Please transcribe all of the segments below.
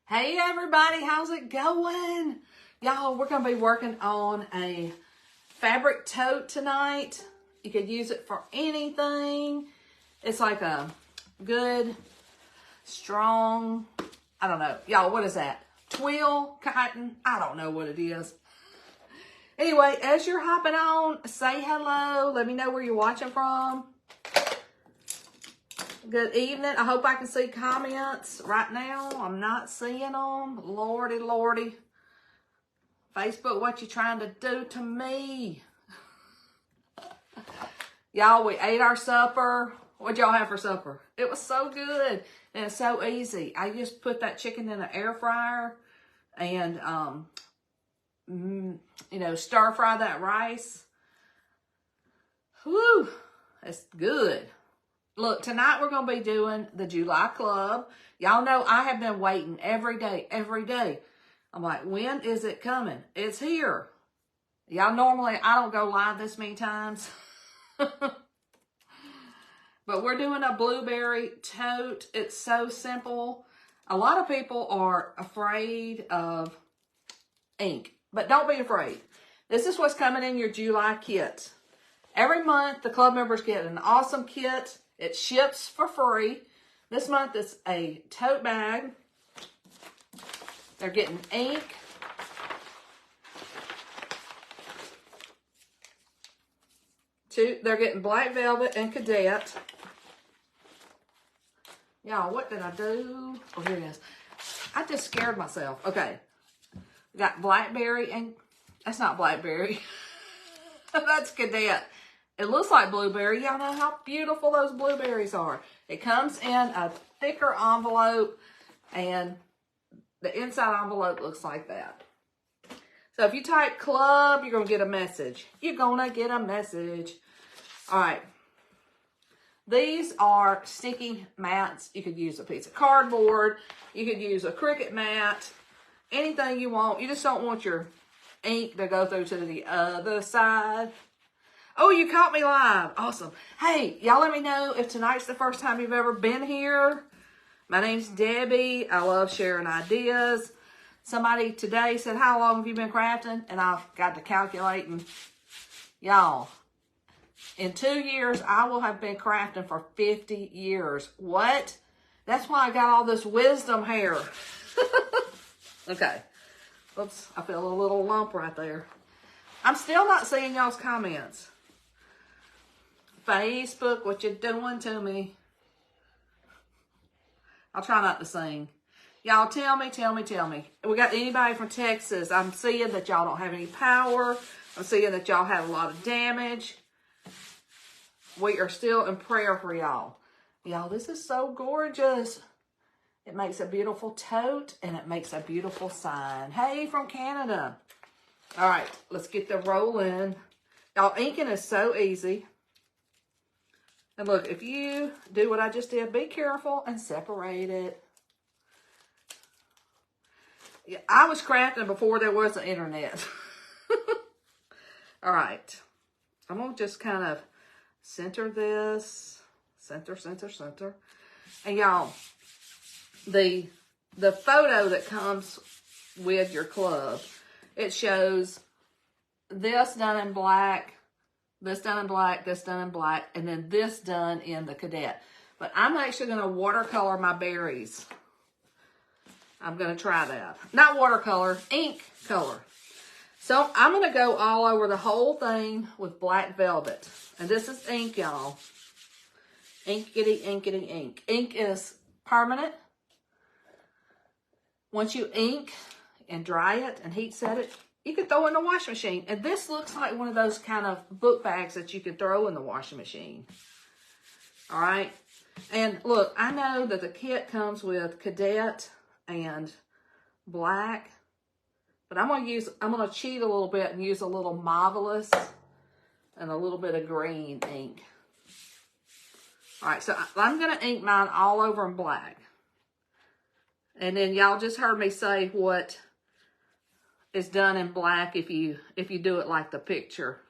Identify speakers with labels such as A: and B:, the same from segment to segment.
A: Hey everybody, how's it going? Y'all, we're going to be working on a fabric tote tonight. You could use it for anything. It's like a good, strong, I don't know. Y'all, what is that? Twill, cotton? I don't know what it is. Anyway, as you're hopping on, say hello. Let me know where you're watching from. Good evening. I hope I can see comments right now. I'm not seeing them. Lordy, lordy. Facebook, what you trying to do to me? Y'all, we ate our supper. What'd y'all have for supper? It was so good. And it's so easy. I just put that chicken in the air fryer and, you know, stir fry that rice. Whew. It's good. Look, tonight we're going to be doing the July Club. Y'all know I have been waiting every day, every day. I'm like, when is it coming? It's here. Y'all, normally I don't go live this many times. But we're doing a blueberry tote. It's so simple. A lot of people are afraid of ink, but don't be afraid. This is what's coming in your July kit. Every month, the club members get an awesome kit. It ships for free. This month it's a tote bag. They're getting ink. They're getting black velvet and cadet. Y'all, what did I do? Oh, here it is. I just scared myself. Okay. We got blackberry and that's not blackberry. That's cadet. It looks like blueberry. Y'all know how beautiful those blueberries are. It comes in a thicker envelope, and the inside envelope looks like that. So if you type club, you're going to get a message. You're going to get a message. All right. These are sticky mats. You could use a piece of cardboard. You could use a Cricut mat. Anything you want. You just don't want your ink to go through to the other side. Oh, you caught me live. Awesome. Hey, y'all let me know if tonight's the first time you've ever been here. My name's Debbie. I love sharing ideas. Somebody today said, how long have you been crafting? And I've got to calculating. Y'all, in 2 years, I will have been crafting for 50 years. What? That's why I got all this wisdom hair. Okay. Oops, I feel a little lump right there. I'm still not seeing y'all's comments. Facebook, what you doing to me? I'll try not to sing. Y'all tell me. We got anybody from Texas? I'm seeing that y'all don't have any power. I'm seeing that y'all have a lot of damage. We are still in prayer for y'all. Y'all, this is so gorgeous. It makes a beautiful tote and it makes a beautiful sign. Hey, from Canada. All right, let's get the roll in. Y'all, inking is so easy. And look, if you do what I just did, be careful and separate it. Yeah, I was crafting before there was an internet. All right. I'm going to just kind of center this. Center. And y'all, the photo that comes with your club, it shows this done in black, this done in black, this done in black, and then this done in the cadet. But I'm actually going to watercolor my berries. I'm going to try that. Not watercolor, ink color. So I'm going to go all over the whole thing with black velvet. And this is ink, y'all. Inkity, inkity, ink. Ink is permanent. Once you ink and dry it and heat set it, you can throw it in the washing machine. And this looks like one of those kind of book bags that you can throw in the washing machine. All right. And look, I know that the kit comes with cadet and black, but I'm going to cheat a little bit and use a little Marvelous and a little bit of green ink. All right. So I'm going to ink mine all over in black. And then y'all just heard me say what is done in black if you do it like the picture.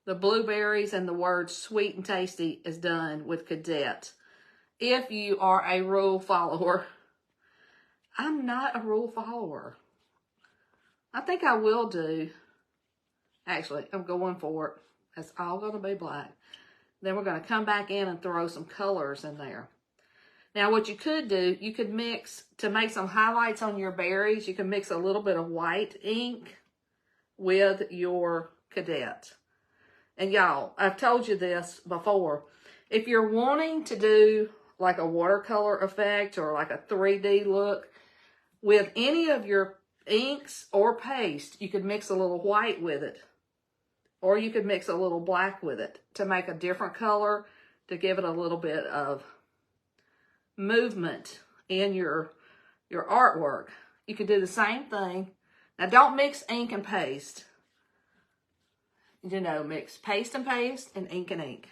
A: The blueberries and the word sweet and tasty is done with cadet. if you are a rule follower. I'm not a rule follower. I think I will do. Actually, I'm going for it. It's all going to be black. Then we're going to come back in and throw some colors in there. Now, what you could do, you could mix, to make some highlights on your berries, you can mix a little bit of white ink with your cadet. And y'all, I've told you this before. If you're wanting to do like a watercolor effect or like a 3D look, with any of your inks or paste, you could mix a little white with it. Or you could mix a little black with it to make a different color, to give it a little bit of movement in your artwork. You could do the same thing. Now, don't mix ink and paste. You know, mix paste and paste and ink and ink.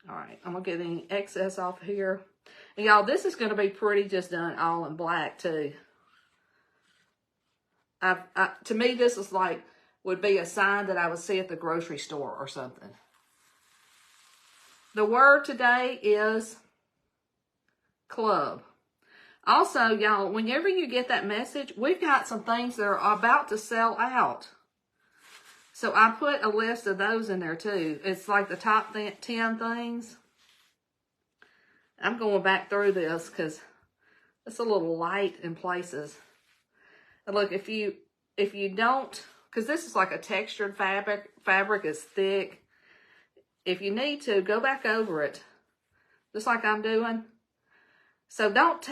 A: All right, I'm going to get any excess off here. And y'all, this is going to be pretty just done all in black, too. To me, this is like, would be a sign that I would see at the grocery store or something. The word today is club. Also, y'all, whenever you get that message, we've got some things that are about to sell out. So I put a list of those in there too. It's like the top 10 things. I'm going back through this because it's a little light in places. And look, if you don't, because this is like a textured fabric is thick. If you need to, go back over it, just like I'm doing. So don't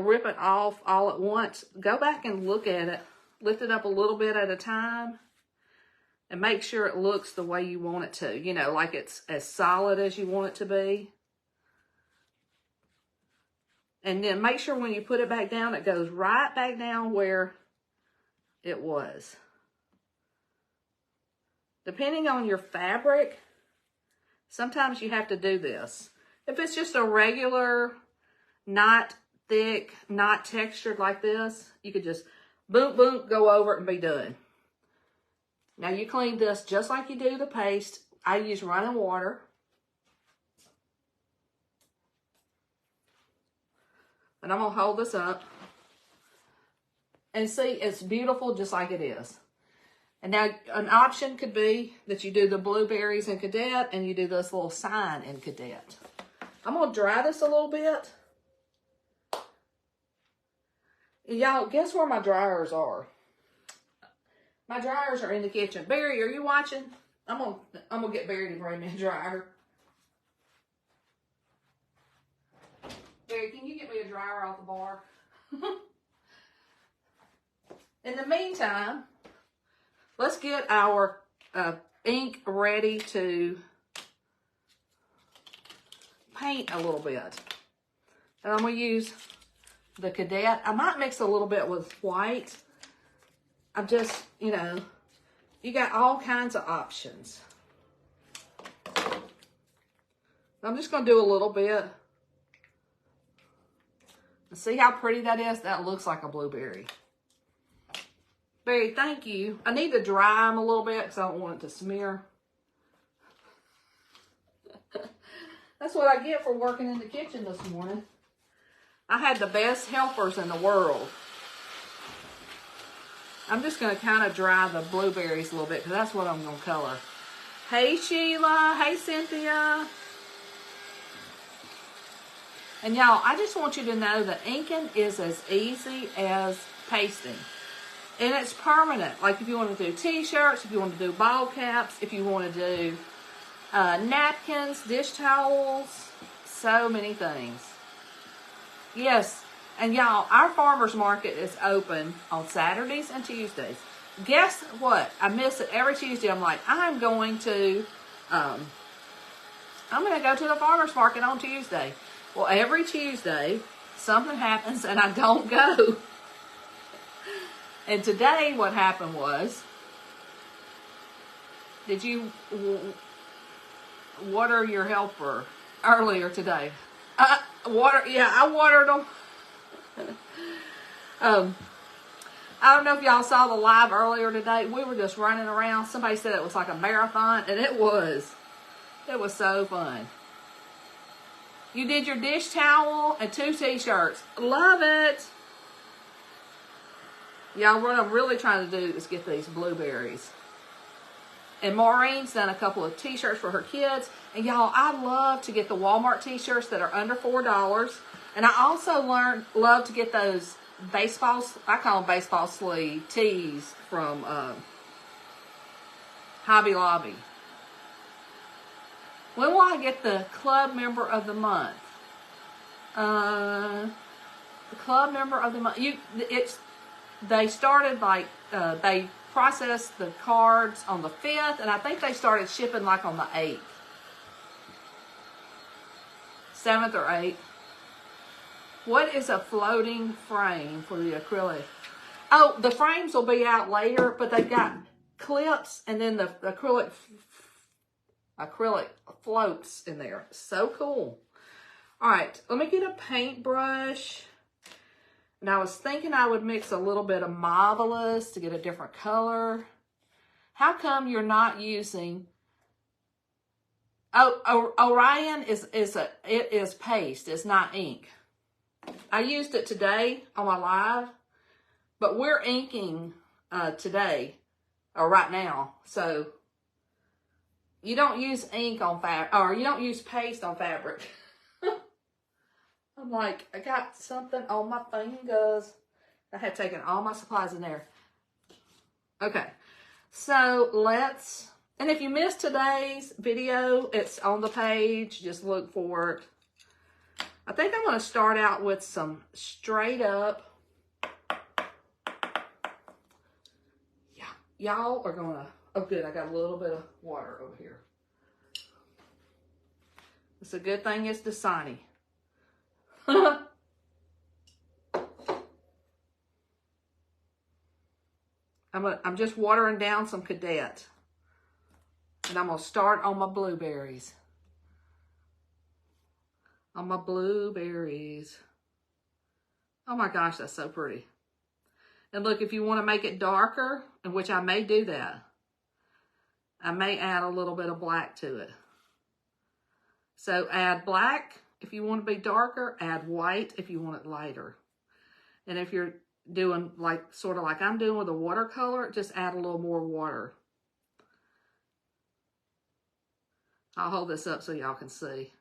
A: rip it off all at once. Go back and look at it. Lift it up a little bit at a time. And make sure it looks the way you want it to. You know, like it's as solid as you want it to be. And then make sure when you put it back down, it goes right back down where it was. Depending on your fabric, sometimes you have to do this. If it's just a regular, not thick, not textured like this, you could just boom, boom, go over it and be done. Now you clean this just like you do the paste. I use running water. And I'm going to hold this up. And see, it's beautiful just like it is. And now an option could be that you do the blueberries in cadet and you do this little sign in cadet. I'm going to dry this a little bit. Y'all, guess where my dryers are? My dryers are in the kitchen. Barry, are you watching? I'm gonna get Barry to bring me a dryer. Barry, can you get me a dryer off the bar? In the meantime, let's get our ink ready to paint a little bit. And I'm going to use the cadet. I might mix a little bit with white. I'm just, you got all kinds of options. I'm just going to do a little bit. See how pretty that is? That looks like a blueberry. Barry, thank you. I need to dry them a little bit because I don't want it to smear. That's what I get for working in the kitchen this morning. I had the best helpers in the world. I'm just going to kind of dry the blueberries a little bit because that's what I'm going to color. Hey, Sheila. Hey, Cynthia. And y'all, I just want you to know that inking is as easy as pasting. And it's permanent. Like if you want to do t-shirts, if you want to do ball caps, if you want to do napkins, dish towels, so many things. Yes, and y'all, our farmer's market is open on Saturdays and Tuesdays. Guess what? I miss it every Tuesday. I'm like, I'm going to go to the farmer's market on Tuesday. Well, every Tuesday, something happens and I don't go. And today, what happened was, did you water your helper earlier today? I watered them. I don't know if y'all saw the live earlier today. We were just running around. Somebody said it was like a marathon, and it was. It was so fun. You did your dish towel and 2 t-shirts. Love it. Y'all, what I'm really trying to do is get these blueberries. And Maureen's done a couple of t-shirts for her kids. And y'all, I love to get the Walmart t-shirts that are under $4. And I also love to get those baseball, I call them baseball sleeve tees from Hobby Lobby. When will I get the club member of the month? The club member of the month. They started like, they processed the cards on the 5th, and I think they started shipping like on the 8th. 7th or 8th. What is a floating frame for the acrylic? Oh, the frames will be out later, but they've got clips and then the acrylic floats in there. So cool. All right, let me get a paintbrush. And I was thinking I would mix a little bit of Marvelous to get a different color. How come you're not using... Oh, Orion it is paste. It's not ink. I used it today on my live, but we're inking today or right now. So you don't use ink on fabric, or you don't use paste on fabric. I'm like, I got something on my fingers. I have taken all my supplies in there. Okay, so let's, and if you missed today's video, it's on the page. Just look for it. I think I'm going to start out with some straight up. Yeah, y'all are going to, oh good, I got a little bit of water over here. It's a good thing it's Dasani. I'm just watering down some Cadet. And I'm going to start on my blueberries. On my blueberries. Oh my gosh, that's so pretty. And look, if you want to make it darker, and which I may do that, I may add a little bit of black to it. So add black if you want to be darker, add white if you want it lighter. And if you're doing like, sort of like I'm doing with a watercolor, just add a little more water. I'll hold this up so y'all can see.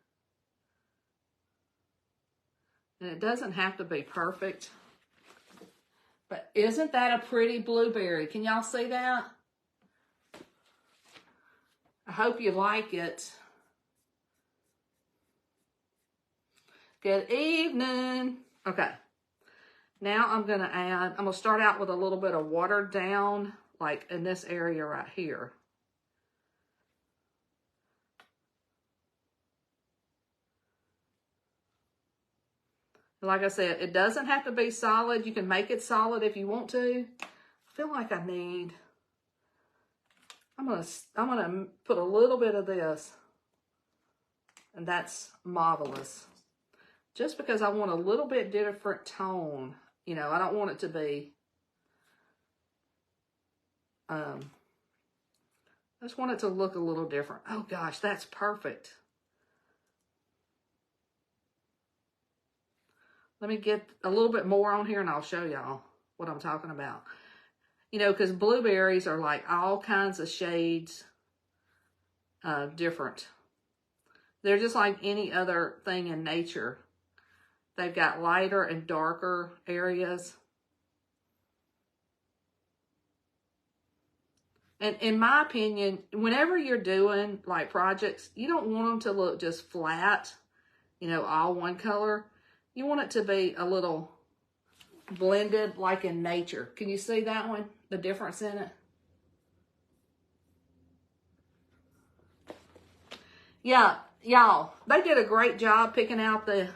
A: And it doesn't have to be perfect. But isn't that a pretty blueberry? Can y'all see that? I hope you like it. Good evening. Okay. Now I'm going to start out with a little bit of watered down, like in this area right here. Like I said, it doesn't have to be solid. You can make it solid if you want to. I feel like I need, I'm gonna put a little bit of this, and that's Marvelous. Just because I want a little bit different tone. You know, I don't want it to be, I just want it to look a little different. Oh gosh, that's perfect. Let me get a little bit more on here and I'll show y'all what I'm talking about. You know, because blueberries are like all kinds of shades different. They're just like any other thing in nature. They've got lighter and darker areas. And in my opinion, whenever you're doing like projects, you don't want them to look just flat, you know, all one color. You want it to be a little blended like in nature. Can you see that one? The difference in it? Yeah, y'all, they did a great job picking out the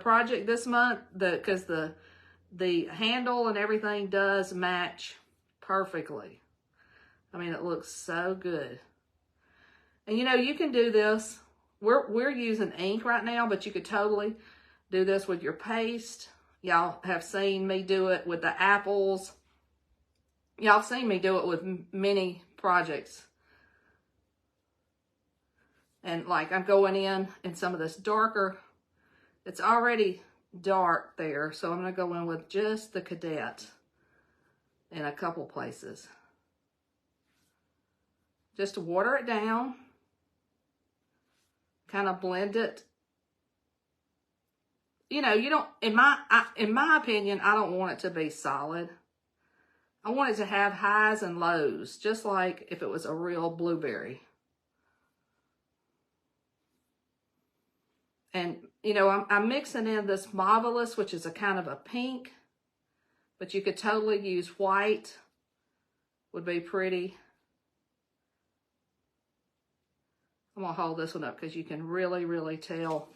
A: project this month, because the handle and everything does match perfectly. I mean, it looks so good. And you know, you can do this. We're using ink right now, but you could totally do this with your paste. Y'all have seen me do it with the apples. Y'all have seen me do it with many projects. And like I'm going in some of this darker, it's already dark there. So I'm going to go in with just the Cadet in a couple places. Just to water it down, kind of blend it. You know, you don't, in my opinion, I don't want it to be solid. I want it to have highs and lows, just like if it was a real blueberry. And, you know, I'm mixing in this Marvelous, which is a kind of a pink, but you could totally use white, would be pretty. I'm going to hold this one up because you can really, really tell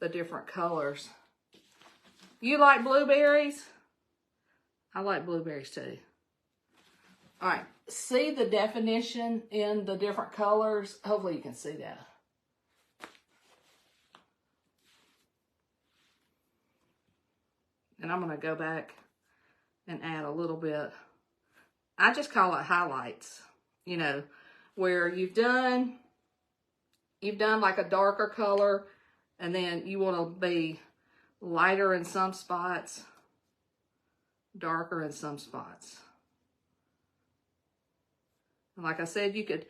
A: the different colors. You like blueberries? I like blueberries too. All right, see the definition in the different colors? Hopefully you can see that. And I'm going to go back and add a little bit. I just call it highlights, you know, where you've done like a darker color, and then you want to be lighter in some spots, darker in some spots. And like I said, you could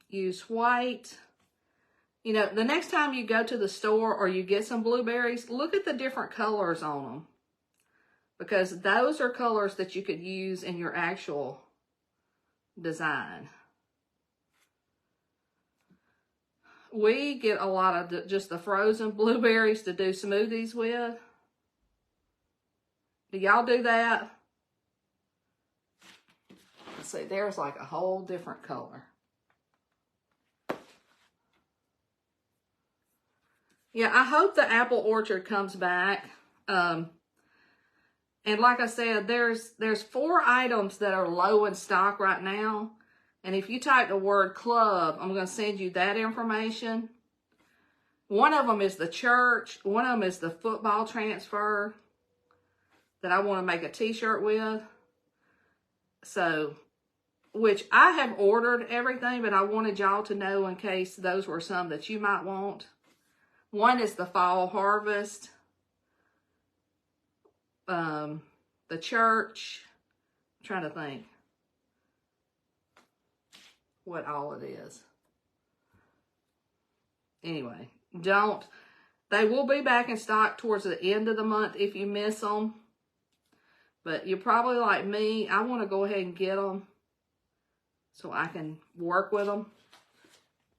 A: use white. You know, the next time you go to the store or you get some blueberries, look at the different colors on them, because those are colors that you could use in your actual design. We get a lot of just the frozen blueberries to do smoothies with. Do y'all do that? Let's see, there's like a whole different color. Yeah, I hope the apple orchard comes back. And like I said, there's 4 items that are low in stock right now. And if you type the word club, I'm going to send you that information. One of them is the church. One of them is the football transfer that I want to make a t-shirt with. So, which I have ordered everything, but I wanted y'all to know in case those were some that you might want. One is the fall harvest. The church. I'm trying to think what all it is. Anyway, they will be back in stock towards the end of the month if you miss them. But you're probably like me, I want to go ahead and get them so I can work with them.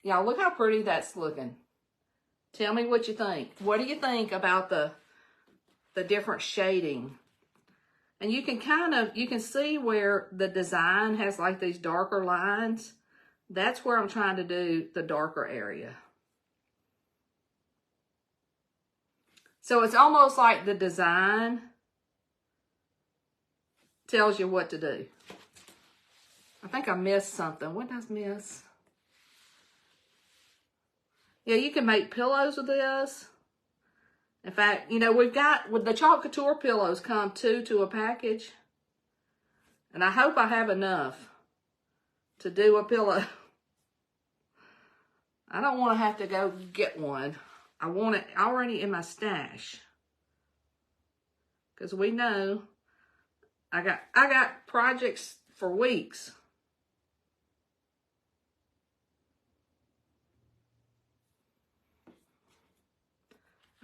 A: Y'all, look how pretty that's looking. Tell me what you think. What do you think about the different shading? And you can see where the design has like these darker lines. That's where I'm trying to do the darker area. So it's almost like the design tells you what to do. I think I missed something. What did I miss? Yeah, you can make pillows with this. In fact, you know, with the Chalk Couture pillows come 2 to a package. And I hope I have enough to do a pillow. I don't want to have to go get one. I want it already in my stash. Because we know I got projects for weeks.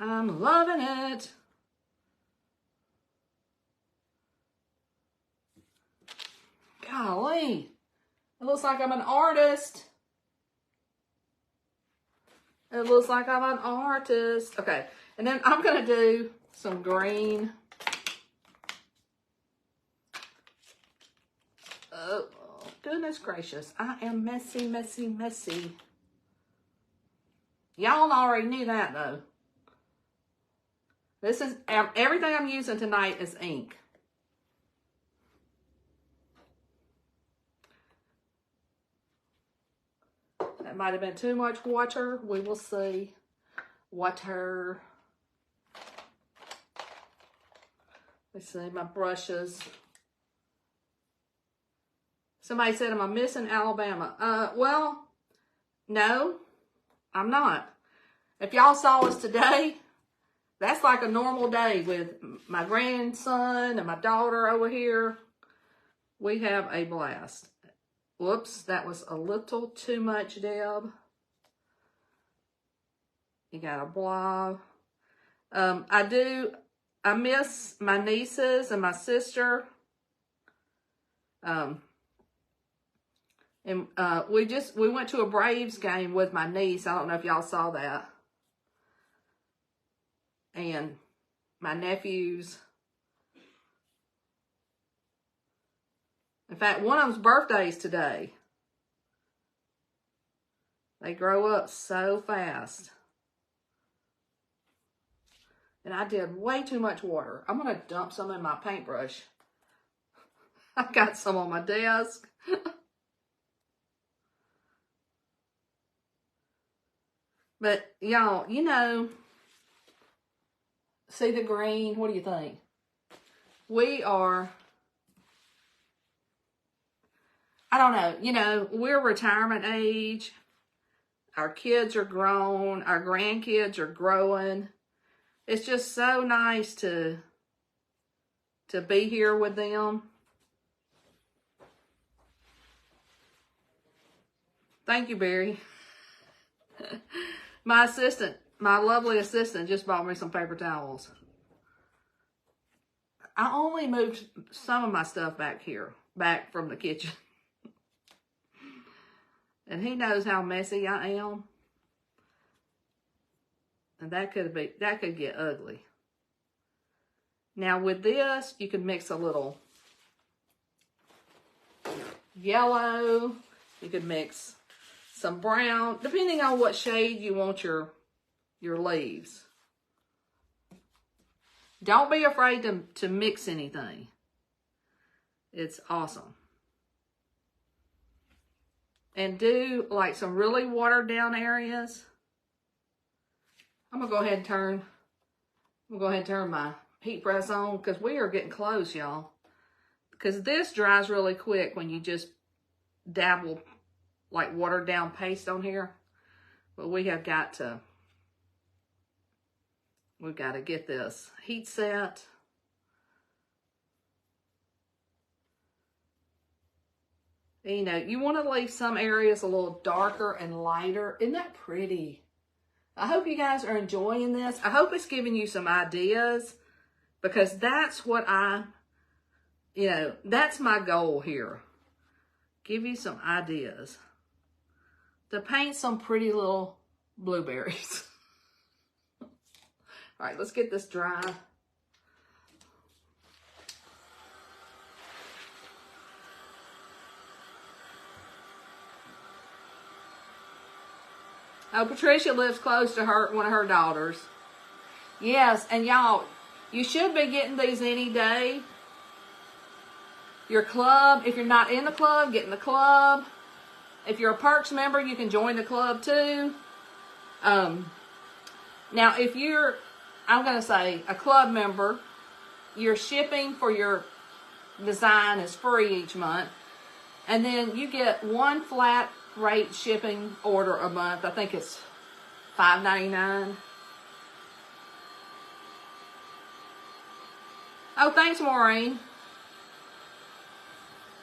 A: I'm loving it. Golly. It looks like I'm an artist. It looks like I'm an artist. Okay. And then I'm going to do some green. Oh, goodness gracious. I am messy, messy, messy. Y'all already knew that, though. This is, everything I'm using tonight is ink. That might have been too much water. We will see. Water. Let's see, my brushes. Somebody said, am I missing Alabama? Well, no. I'm not. If y'all saw us today, that's like a normal day with my grandson and my daughter over here. We have a blast. Whoops, that was a little too much, Deb. You got a blob. I miss my nieces and my sister. And we went to a Braves game with my niece. I don't know if y'all saw that. And my nephews. In fact, one of them's birthday's today. They grow up so fast. And I did way too much water. I'm going to dump some in my paintbrush. I got some on my desk. But y'all, you know, see the green? What do you think? We are, I don't know, you know, we're retirement age. Our kids are grown. Our grandkids are growing. It's just so nice to be here with them. Thank you, Barry. My assistant, my lovely assistant, just bought me some paper towels. I only moved some of my stuff back here, back from the kitchen. And he knows how messy I am. And that could get ugly. Now with this, you can mix a little yellow. You could mix some brown, depending on what shade you want your leaves. Don't be afraid to mix anything. It's awesome. And do like some really watered down areas. I'm gonna go ahead and turn my heat press on because we are getting close, y'all. Because this dries really quick when you just dabble like watered down paste on here. But we've got to get this heat set. And, you know, you want to leave some areas a little darker and lighter. Isn't that pretty? I hope you guys are enjoying this. I hope it's giving you some ideas because that's what that's my goal here. Give you some ideas to paint some pretty little blueberries. All right, let's get this dry. Oh, Patricia lives close to one of her daughters. Yes, and y'all, you should be getting these any day. Your club, if you're not in the club, get in the club. If you're a Perks member, you can join the club too. Now, if you're, I'm going to say, a club member, your shipping for your design is free each month. And then you get one flat rate shipping order a month. I think it's $5.99. Oh, thanks, Maureen.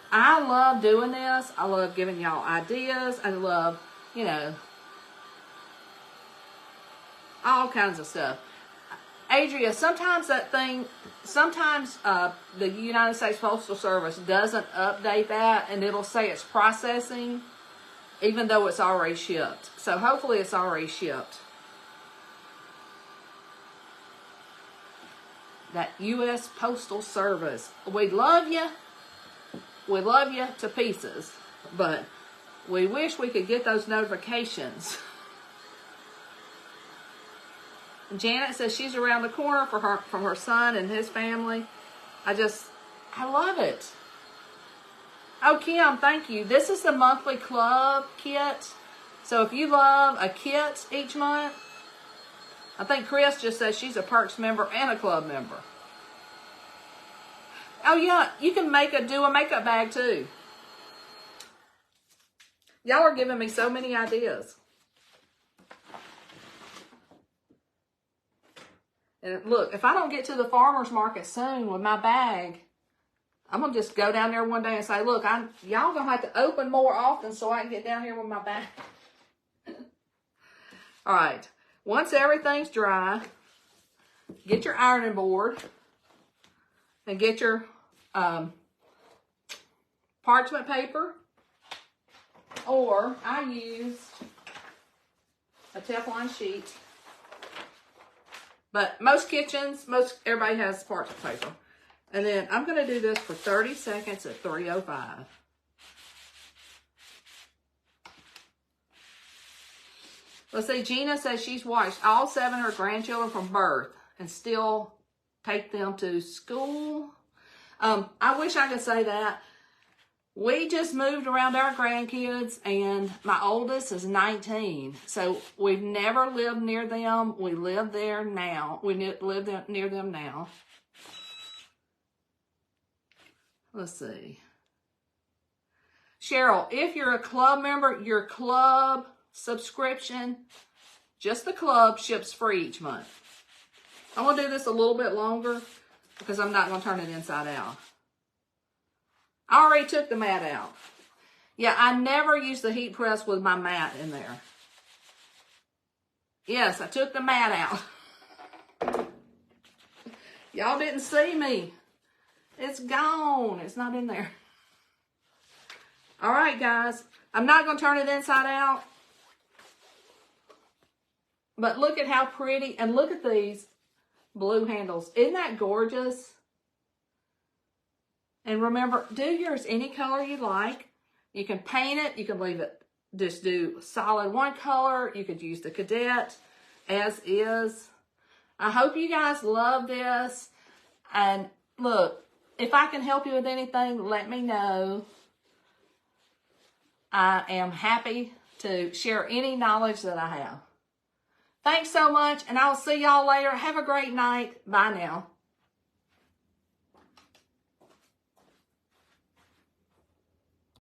A: I love doing this. I love giving y'all ideas. I love, you know, all kinds of stuff. Adria, sometimes the United States Postal Service doesn't update that, and it'll say it's processing, even though it's already shipped. So hopefully it's already shipped. That U.S. Postal Service. We love you. We love you to pieces. But we wish we could get those notifications. Janet says she's around the corner from her son and his family. I love it. Oh, Kim, thank you. This is the monthly club kit. So if you love a kit each month, I think Chris just says she's a Perks member and a club member. Oh yeah, you can do a makeup bag too. Y'all are giving me so many ideas. And look, if I don't get to the farmer's market soon with my bag, I'm going to just go down there one day and say, look, y'all going to have to open more often so I can get down here with my bag. All right. Once everything's dry, get your ironing board and get your parchment paper, or I used a Teflon sheet. But most kitchens, everybody has parchment paper. And then I'm going to do this for 30 seconds at 305. Let's see, Gina says she's watched all 7 of her grandchildren from birth and still take them to school. I wish I could say that. We just moved around our grandkids, and my oldest is 19. So we've never lived near them. We live there now. We live near them now. Let's see. Cheryl, if you're a club member, your club subscription, just the club, ships free each month. I'm going to do this a little bit longer because I'm not going to turn it inside out. I already took the mat out. Yeah, I never use the heat press with my mat in there. Yes, I took the mat out. Y'all didn't see me. It's gone. It's not in there. All right, guys. I'm not going to turn it inside out. But look at how pretty. And look at these blue handles. Isn't that gorgeous? And remember, do yours any color you like. You can paint it. You can leave it. Just do solid one color. You could use the cadet as is. I hope you guys love this. And look, if I can help you with anything, let me know. I am happy to share any knowledge that I have. Thanks so much, and I'll see y'all later. Have a great night. Bye now.